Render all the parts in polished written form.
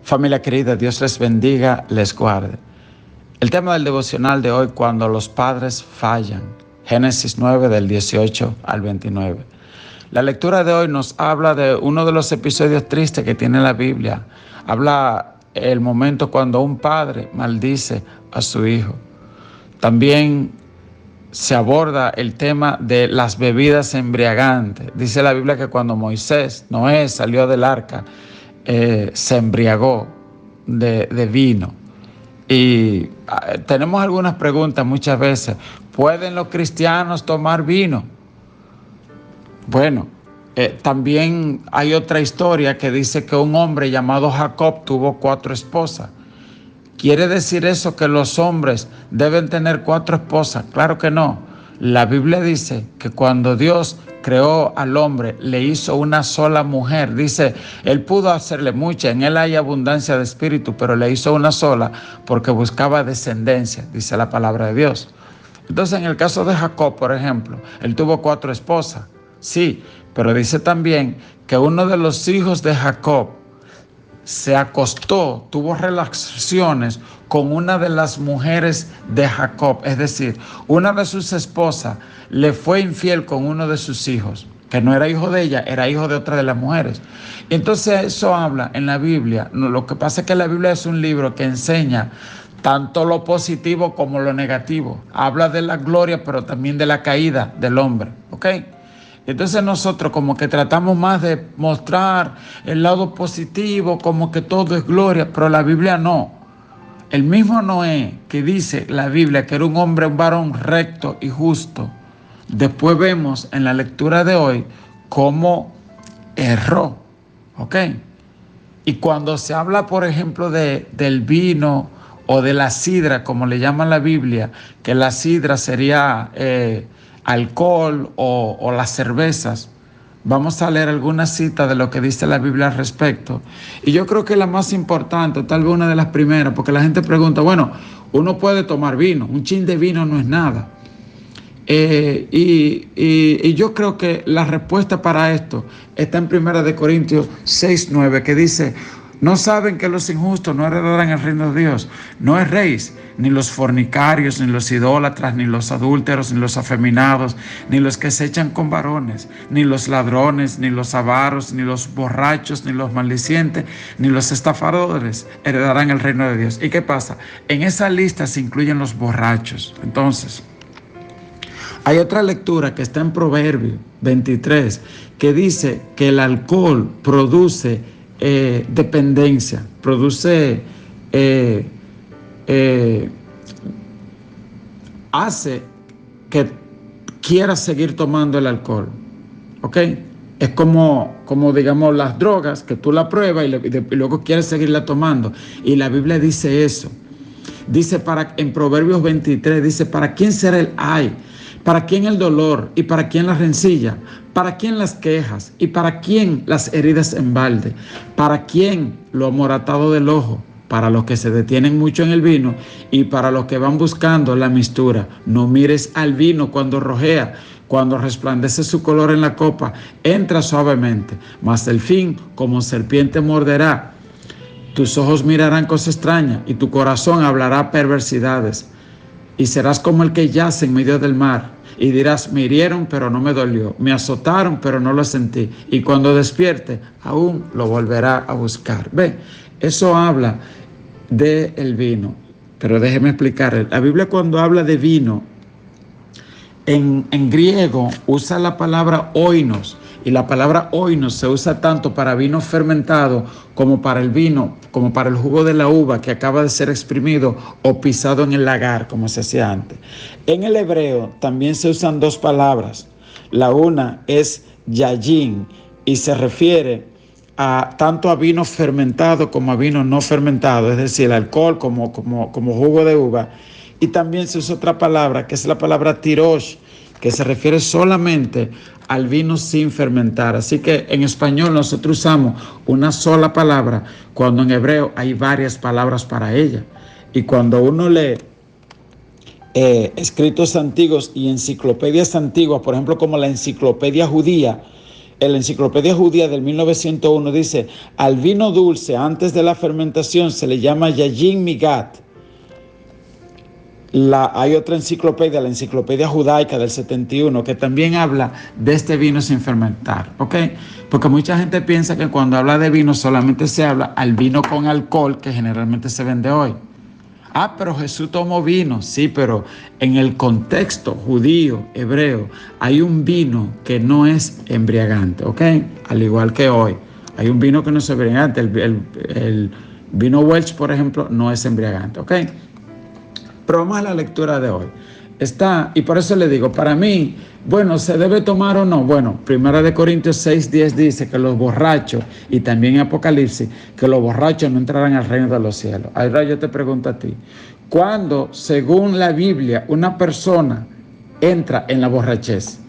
Familia querida, Dios les bendiga, les guarde. El tema del devocional de hoy, cuando los padres fallan. Génesis 9 del 18 al 29. La lectura de hoy nos habla de uno de los episodios tristes que tiene la Biblia. Habla el momento cuando un padre maldice a su hijo. También se aborda el tema de las bebidas embriagantes. Dice la Biblia que cuando Noé salió del arca, se embriagó de vino. Y tenemos algunas preguntas muchas veces. ¿Pueden los cristianos tomar vino? Bueno, también hay otra historia que dice que un hombre llamado Jacob tuvo 4 esposas. ¿Quiere decir eso que los hombres deben tener 4 esposas? Claro que no. La Biblia dice que cuando Dios creó al hombre, le hizo una sola mujer. Dice, Él pudo hacerle muchas, en Él hay abundancia de espíritu, pero le hizo una sola porque buscaba descendencia, dice la palabra de Dios. Entonces, en el caso de Jacob, por ejemplo, él tuvo 4 esposas. Sí, pero dice también que uno de los hijos de Jacob se acostó, tuvo relaciones con una de las mujeres de Jacob, es decir, una de sus esposas le fue infiel con uno de sus hijos, que no era hijo de ella, era hijo de otra de las mujeres. Entonces eso habla en la Biblia. Lo que pasa es que la Biblia es un libro que enseña tanto lo positivo como lo negativo. Habla de la gloria, pero también de la caída del hombre, ¿ok? Entonces nosotros como que tratamos más de mostrar el lado positivo, como que todo es gloria, pero la Biblia no. El mismo Noé, que dice la Biblia que era un hombre, un varón recto y justo, después vemos en la lectura de hoy cómo erró, ¿ok? Y cuando se habla, por ejemplo, del vino o de la sidra, como le llama la Biblia, que la sidra sería alcohol o las cervezas. Vamos a leer algunas citas de lo que dice la Biblia al respecto. Y yo creo que la más importante, tal vez una de las primeras, porque la gente pregunta, bueno, uno puede tomar vino, un chin de vino no es nada. Y yo creo que la respuesta para esto está en 1 Corintios 6:9, que dice, ¿no saben que los injustos no heredarán el reino de Dios? No erréis, ni los fornicarios, ni los idólatras, ni los adúlteros, ni los afeminados, ni los que se echan con varones, ni los ladrones, ni los avaros, ni los borrachos, ni los maldicientes, ni los estafadores heredarán el reino de Dios. ¿Y qué pasa? En esa lista se incluyen los borrachos. Entonces, hay otra lectura que está en Proverbios 23, que dice que el alcohol produce dependencia, produce, hace que quieras seguir tomando el alcohol, ¿ok? Es como digamos las drogas, que tú la pruebas y luego quieres seguirla tomando. Y la Biblia dice eso. Dice en Proverbios 23, dice, ¿para quién será el ay? ¿Para quién el dolor? ¿Y para quién la rencilla? ¿Para quién las quejas? ¿Y para quién las heridas en balde? ¿Para quién lo amoratado del ojo? Para los que se detienen mucho en el vino y para los que van buscando la mistura. No mires al vino cuando rojea, cuando resplandece su color en la copa. Entra suavemente, mas el fin como serpiente morderá. Tus ojos mirarán cosas extrañas y tu corazón hablará perversidades. Y serás como el que yace en medio del mar. Y dirás, me hirieron, pero no me dolió. Me azotaron, pero no lo sentí. Y cuando despierte, aún lo volverá a buscar. Ve, eso habla del vino. Pero déjeme explicarle. La Biblia cuando habla de vino, en griego usa la palabra oinos. Y la palabra oinos se usa tanto para vino fermentado como para el vino, como para el jugo de la uva que acaba de ser exprimido o pisado en el lagar, como se hacía antes. En el hebreo también se usan 2 palabras. La una es yayin y se refiere tanto a vino fermentado como a vino no fermentado, es decir, el alcohol como jugo de uva. Y también se usa otra palabra que es la palabra tirosh, que se refiere solamente al vino sin fermentar. Así que en español nosotros usamos una sola palabra, cuando en hebreo hay varias palabras para ella. Y cuando uno lee escritos antiguos y enciclopedias antiguas, por ejemplo como la enciclopedia judía, en la Enciclopedia Judía del 1901 dice, al vino dulce antes de la fermentación se le llama Yayin Migat. Hay otra enciclopedia, la Enciclopedia Judaica del 71, que también habla de este vino sin fermentar, ¿ok? Porque mucha gente piensa que cuando habla de vino solamente se habla al vino con alcohol que generalmente se vende hoy. Ah, pero Jesús tomó vino, sí, pero en el contexto judío, hebreo, hay un vino que no es embriagante, ¿ok? Al igual que hoy, hay un vino que no es embriagante, el vino Welch, por ejemplo, no es embriagante, ¿ok? Pero vamos a la lectura de hoy. Y por eso le digo, para mí, bueno, ¿se debe tomar o no? Bueno, 1 Corintios 6:10 dice que los borrachos, y también en Apocalipsis, que los borrachos no entrarán al reino de los cielos. Ahora yo te pregunto a ti, ¿cuándo, según la Biblia, una persona entra en la borrachez?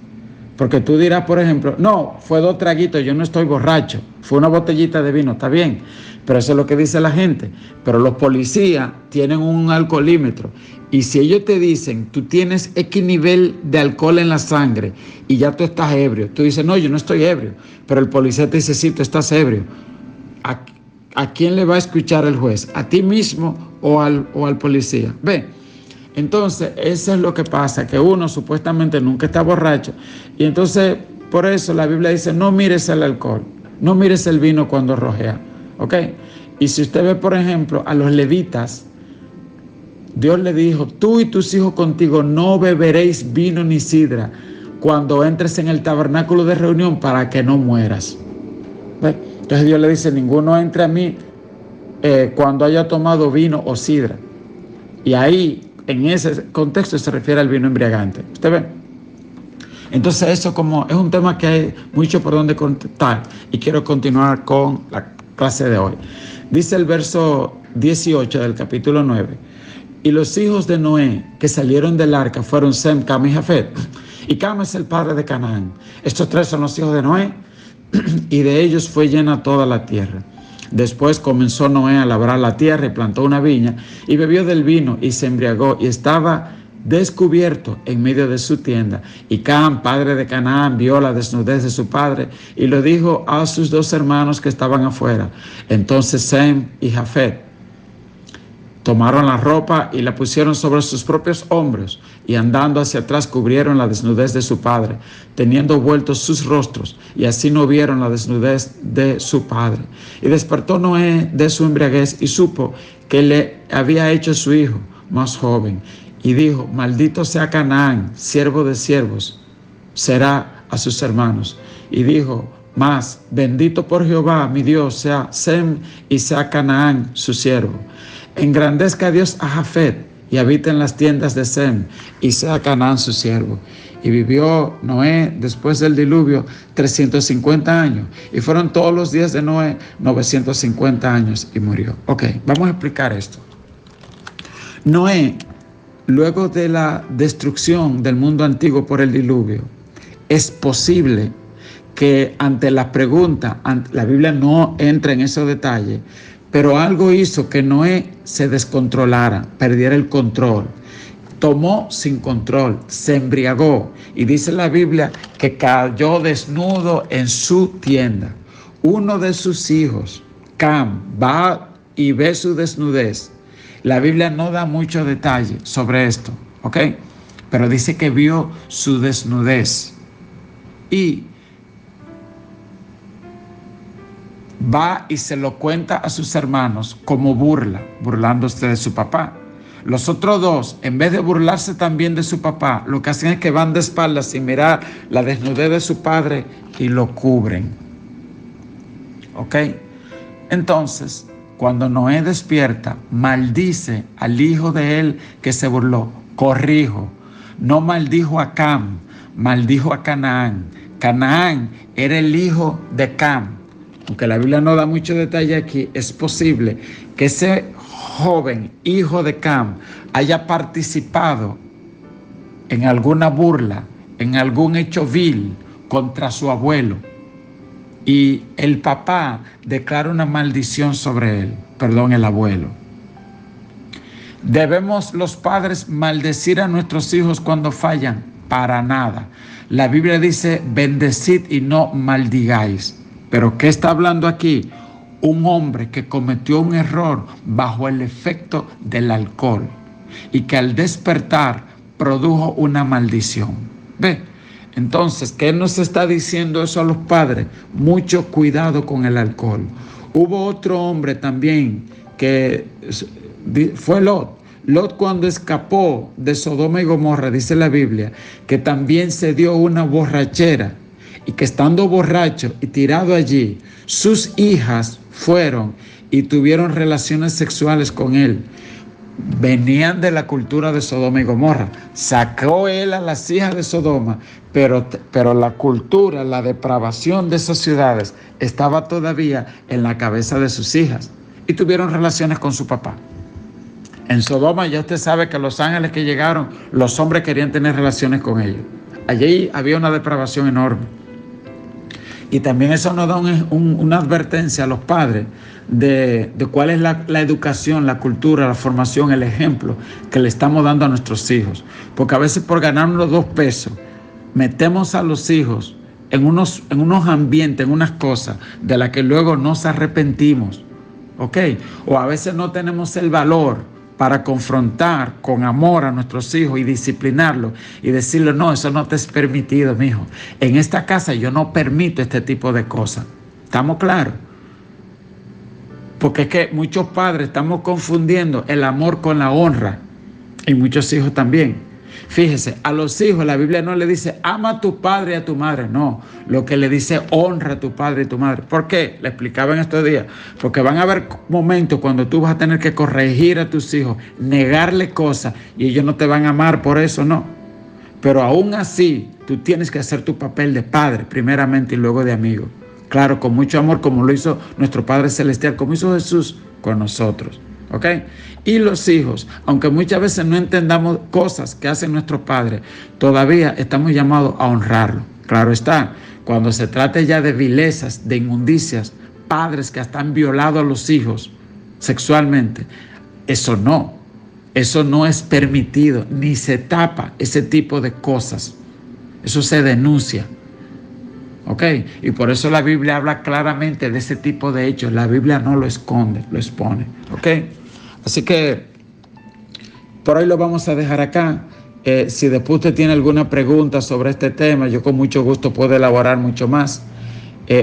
Porque tú dirás, por ejemplo, no, fue 2 traguitos, yo no estoy borracho, fue una botellita de vino, está bien, pero eso es lo que dice la gente. Pero los policías tienen un alcoholímetro y si ellos te dicen, tú tienes X nivel de alcohol en la sangre y ya tú estás ebrio, tú dices, no, yo no estoy ebrio, pero el policía te dice, sí, tú estás ebrio. ¿A quién le va a escuchar el juez? ¿A ti mismo o al policía? Ve. Entonces, eso es lo que pasa, que uno supuestamente nunca está borracho. Y entonces, por eso la Biblia dice, no mires el alcohol, no mires el vino cuando rojea, ¿ok? Y si usted ve, por ejemplo, a los levitas, Dios le dijo, tú y tus hijos contigo no beberéis vino ni sidra cuando entres en el tabernáculo de reunión para que no mueras. ¿Ve? Entonces Dios le dice, ninguno entre a mí cuando haya tomado vino o sidra. Y ahí, en ese contexto, se refiere al vino embriagante. ¿Usted ve? Entonces eso como es un tema que hay mucho por donde contar y quiero continuar con la clase de hoy. Dice el verso 18 del capítulo 9, y los hijos de Noé que salieron del arca fueron Sem, Cam y Jafet. Y Cam es el padre de Canaán. Estos 3 son los hijos de Noé y de ellos fue llena toda la tierra. Después comenzó Noé a labrar la tierra y plantó una viña y bebió del vino y se embriagó y estaba descubierto en medio de su tienda. Y Cam, padre de Canaán, vio la desnudez de su padre y lo dijo a sus 2 hermanos que estaban afuera. Entonces Sem y Jafet tomaron la ropa y la pusieron sobre sus propios hombros y andando hacia atrás cubrieron la desnudez de su padre, teniendo vueltos sus rostros, y así no vieron la desnudez de su padre. Y despertó Noé de su embriaguez y supo que le había hecho su hijo más joven. Y dijo, maldito sea Canaán, siervo de siervos, será a sus hermanos. Y dijo, mas bendito por Jehová, mi Dios, sea Sem y sea Canaán, su siervo. Engrandezca a Dios a Jafet y habita en las tiendas de Sem y sea Canaán su siervo. Y vivió Noé después del diluvio 350 años y fueron todos los días de Noé 950 años y murió. Ok, vamos a explicar esto. Noé, luego de la destrucción del mundo antiguo por el diluvio, es posible que ante la pregunta, la Biblia no entra en esos detalles, pero algo hizo que Noé se descontrolara, perdiera el control. Tomó sin control, se embriagó y dice la Biblia que cayó desnudo en su tienda. Uno de sus hijos, Cam, va y ve su desnudez. La Biblia no da mucho detalle sobre esto, ¿ok? Pero dice que vio su desnudez y va y se lo cuenta a sus hermanos como burlándose de su papá. Los otros 2, en vez de burlarse también de su papá, lo que hacen es que van de espaldas sin mirar la desnudez de su padre y lo cubren. ¿Ok? Entonces, cuando Noé despierta, maldice al hijo de él que se burló. Corrijo, no maldijo a Cam, maldijo a Canaán. Canaán era el hijo de Cam. Aunque la Biblia no da mucho detalle aquí, es posible que ese joven hijo de Cam haya participado en alguna burla, en algún hecho vil contra su abuelo. Y el papá declara una maldición sobre él, el abuelo. ¿Debemos los padres maldecir a nuestros hijos cuando fallan? para nada. La Biblia dice, bendecid y no maldigáis. ¿Pero qué está hablando aquí? Un hombre que cometió un error bajo el efecto del alcohol y que al despertar produjo una maldición. ¿Ve? Entonces, ¿qué nos está diciendo eso a los padres? Mucho cuidado con el alcohol. Hubo otro hombre también que fue Lot. Lot, cuando escapó de Sodoma y Gomorra, dice la Biblia, que también se dio una borrachera y que estando borracho y tirado allí, sus hijas fueron y tuvieron relaciones sexuales con él. Venían de la cultura de Sodoma y Gomorra. Sacó él a las hijas de Sodoma, pero la cultura, la depravación de esas ciudades estaba todavía en la cabeza de sus hijas y tuvieron relaciones con su papá. En Sodoma ya usted sabe que los ángeles que llegaron, los hombres querían tener relaciones con ellos. Allí había una depravación enorme. Y también eso nos da una advertencia a los padres de cuál es la educación, la cultura, la formación, el ejemplo que le estamos dando a nuestros hijos. Porque a veces por ganarnos 2 pesos, metemos a los hijos en unos ambientes, en unas cosas de las que luego nos arrepentimos. ¿Ok? O a veces no tenemos el valor para confrontar con amor a nuestros hijos y disciplinarlos y decirle, no, eso no te es permitido, mijo. En esta casa yo no permito este tipo de cosas. ¿Estamos claros? Porque es que muchos padres estamos confundiendo el amor con la honra y muchos hijos también. Fíjese, a los hijos la Biblia no le dice ama a tu padre y a tu madre, no. Lo que le dice honra a tu padre y tu madre. ¿Por qué? Le explicaba en estos días. Porque van a haber momentos cuando tú vas a tener que corregir a tus hijos, negarle cosas y ellos no te van a amar por eso, no. Pero aún así, tú tienes que hacer tu papel de padre primeramente y luego de amigo. Claro, con mucho amor, como lo hizo nuestro Padre Celestial, como hizo Jesús con nosotros. ¿Ok? Y los hijos, aunque muchas veces no entendamos cosas que hacen nuestros padres, todavía estamos llamados a honrarlo. Claro está, cuando se trate ya de vilezas, de inmundicias, padres que hasta han violado a los hijos sexualmente, eso no es permitido, ni se tapa ese tipo de cosas. Eso se denuncia. ¿Ok? Y por eso la Biblia habla claramente de ese tipo de hechos. La Biblia no lo esconde, lo expone. ¿Ok? Así que por hoy lo vamos a dejar acá. Si después usted tiene alguna pregunta sobre este tema, yo con mucho gusto puedo elaborar mucho más.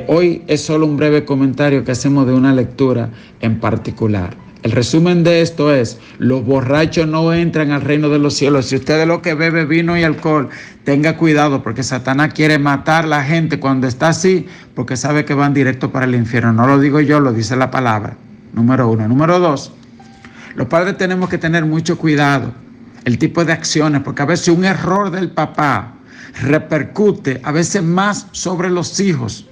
Hoy es solo un breve comentario que hacemos de una lectura en particular. El resumen de esto es, los borrachos no entran al reino de los cielos. Si usted es lo que bebe vino y alcohol, tenga cuidado porque Satanás quiere matar a la gente cuando está así, porque sabe que van directo para el infierno. No lo digo yo, lo dice la palabra. Número 1. Número 2, los padres tenemos que tener mucho cuidado el tipo de acciones, porque a veces un error del papá repercute a veces más sobre los hijos.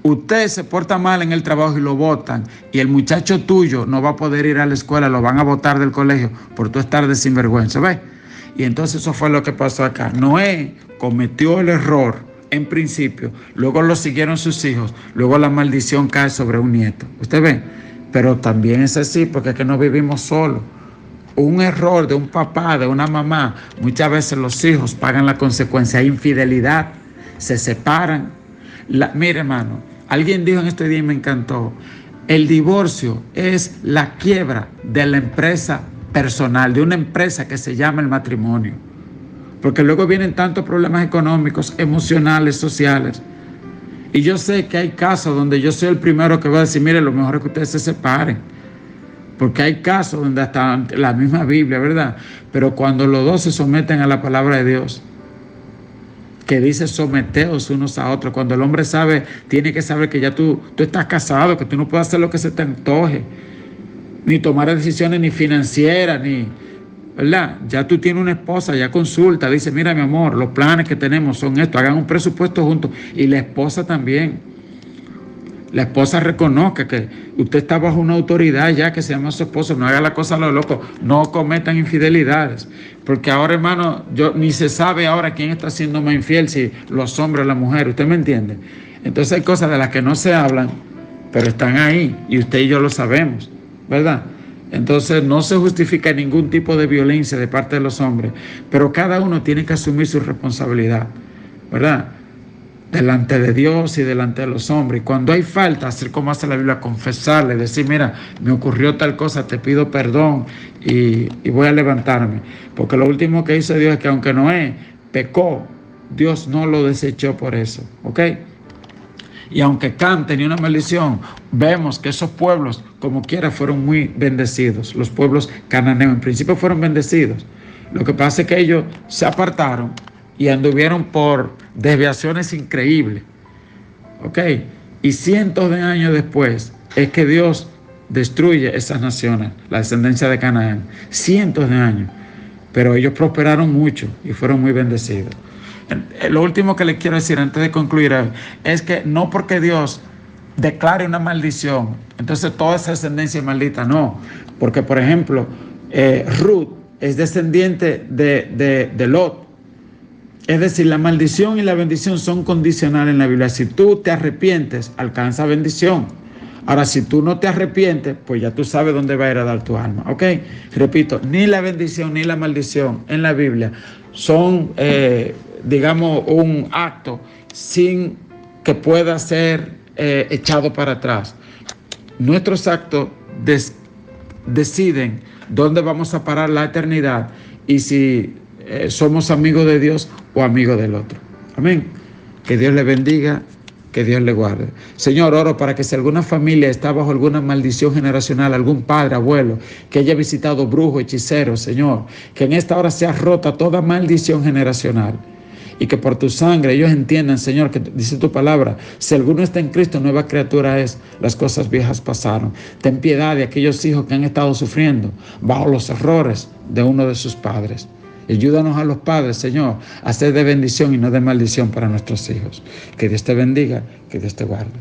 Usted se porta mal en el trabajo y lo botan, y el muchacho tuyo no va a poder ir a la escuela, lo van a botar del colegio por tú estar de sinvergüenza, ¿ves? Y entonces eso fue lo que pasó acá. Noé cometió el error en principio, luego lo siguieron sus hijos, luego la maldición cae sobre un nieto. ¿Usted ve? Pero también es así, porque es que no vivimos solos. Un error de un papá, de una mamá, muchas veces los hijos pagan la consecuencia. Hay infidelidad, se separan. Mire, hermano, alguien dijo en este día y me encantó, el divorcio es la quiebra de la empresa personal, de una empresa que se llama el matrimonio. Porque luego vienen tantos problemas económicos, emocionales, sociales. Y yo sé que hay casos donde yo soy el primero que va a decir, mire, lo mejor es que ustedes se separen. Porque hay casos donde hasta la misma Biblia, ¿verdad? Pero cuando los dos se someten a la palabra de Dios, que dice someteos unos a otros, cuando el hombre sabe, tiene que saber que ya tú estás casado, que tú no puedes hacer lo que se te antoje, ni tomar decisiones ni financieras, ni, ¿verdad? Ya tú tienes una esposa, ya consulta, dice, mira mi amor, los planes que tenemos son estos, hagan un presupuesto juntos, y la esposa también. La esposa reconozca que usted está bajo una autoridad ya que se llama su esposo, no haga la cosa a lo loco, no cometan infidelidades, porque ahora, hermano, ni se sabe ahora quién está siendo más infiel, si los hombres o las mujeres, ¿usted me entiende? Entonces hay cosas de las que no se hablan, pero están ahí, y usted y yo lo sabemos, ¿verdad? Entonces no se justifica ningún tipo de violencia de parte de los hombres, pero cada uno tiene que asumir su responsabilidad, ¿verdad? Delante de Dios y delante de los hombres. Y cuando hay falta, hacer como hace la Biblia, confesarle, decir, mira, me ocurrió tal cosa, te pido perdón y voy a levantarme. Porque lo último que hizo Dios es que aunque Noé pecó, Dios no lo desechó por eso, ¿ok? Y aunque Cam tenía una maldición, vemos que esos pueblos, como quiera, fueron muy bendecidos. Los pueblos cananeos en principio fueron bendecidos. Lo que pasa es que ellos se apartaron y anduvieron por desviaciones increíbles. ¿Ok? Y cientos de años después es que Dios destruye esas naciones, la descendencia de Canaán. Cientos de años. Pero ellos prosperaron mucho y fueron muy bendecidos. Lo último que les quiero decir antes de concluir es que no porque Dios declare una maldición, entonces toda esa descendencia es maldita, no. Porque, por ejemplo, Ruth es descendiente de Lot. Es decir, la maldición y la bendición son condicionales en la Biblia. Si tú te arrepientes, alcanza bendición. Ahora, si tú no te arrepientes, pues ya tú sabes dónde va a ir a dar tu alma. ¿Ok? Repito, ni la bendición ni la maldición en la Biblia son, digamos, un acto sin que pueda ser echado para atrás. Nuestros actos deciden dónde vamos a parar la eternidad y si somos amigos de Dios o amigos del otro. Amén. Que Dios le bendiga, que Dios le guarde. Señor, oro para que si alguna familia está bajo alguna maldición generacional, algún padre, abuelo, que haya visitado brujos, hechiceros, Señor, que en esta hora sea rota toda maldición generacional. Y que por tu sangre ellos entiendan, Señor, que dice tu palabra, si alguno está en Cristo, nueva criatura es, las cosas viejas pasaron. Ten piedad de aquellos hijos que han estado sufriendo bajo los errores de uno de sus padres. Ayúdanos a los padres, Señor, a ser de bendición y no de maldición para nuestros hijos. Que Dios te bendiga, que Dios te guarde.